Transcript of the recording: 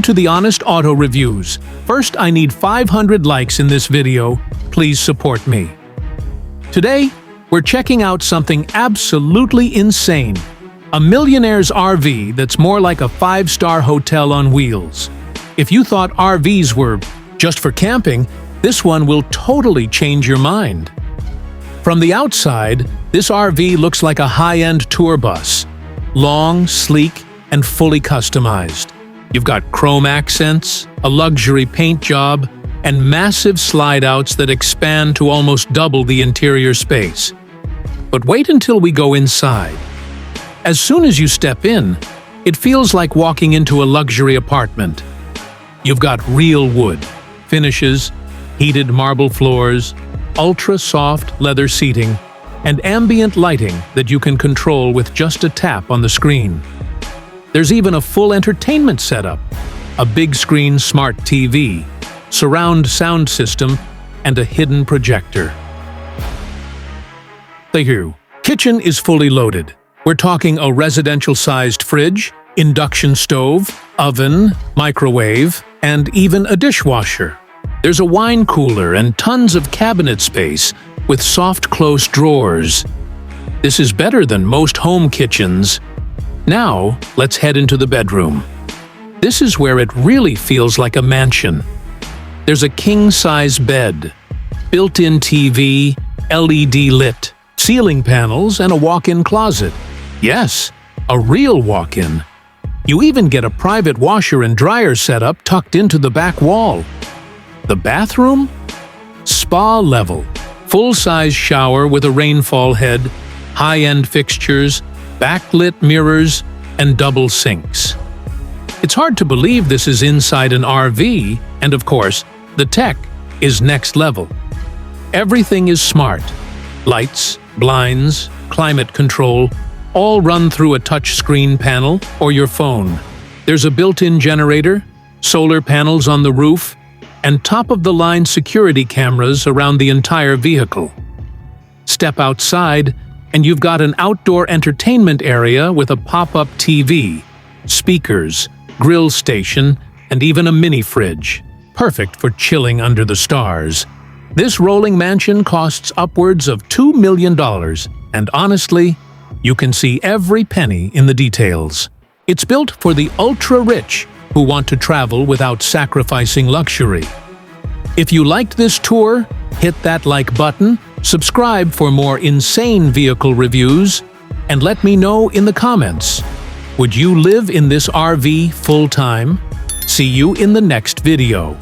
to the Honest Auto Reviews. First, I need 500 likes in this video. Please support me. Today, we're checking out something absolutely insane. A Millionaire's RV that's more like a 5-star hotel on wheels. If you thought RVs were just for camping, this one will totally change your mind. From the outside, this RV looks like a high-end tour bus. Long, sleek, and fully customized. You've got chrome accents, a luxury paint job, and massive slide-outs that expand to almost double the interior space. But wait until we go inside. As soon as you step in, it feels like walking into a luxury apartment. You've got real wood, finishes, heated marble floors, ultra-soft leather seating, and ambient lighting that you can control with just a tap on the screen. There's even a full entertainment setup, a big-screen smart TV, surround sound system, and a hidden projector. The kitchen is fully loaded. We're talking a residential-sized fridge, induction stove, oven, microwave, and even a dishwasher. There's a wine cooler and tons of cabinet space with soft close drawers. This is better than most home kitchens. Now, let's head into the bedroom. This is where it really feels like a mansion. There's a king-size bed, built-in TV, LED lit, ceiling panels, and a walk-in closet. Yes, a real walk-in. You even get a private washer and dryer setup tucked into the back wall. The bathroom? Spa level. Full-size shower with a rainfall head, high-end fixtures, backlit mirrors, and double sinks. It's hard to believe this is inside an RV, and of course, the tech is next level. Everything is smart. Lights, blinds, climate control, all run through a touchscreen panel or your phone. There's a built-in generator, solar panels on the roof, and top-of-the-line security cameras around the entire vehicle. Step outside, and you've got an outdoor entertainment area with a pop-up TV, speakers, grill station, and even a mini-fridge. Perfect for chilling under the stars. This rolling mansion costs upwards of $2 million, and honestly, you can see every penny in the details. It's built for the ultra-rich who want to travel without sacrificing luxury. If you liked this tour, hit that like button, subscribe for more insane vehicle reviews, and let me know in the comments. Would you live in this RV full-time? See you in the next video.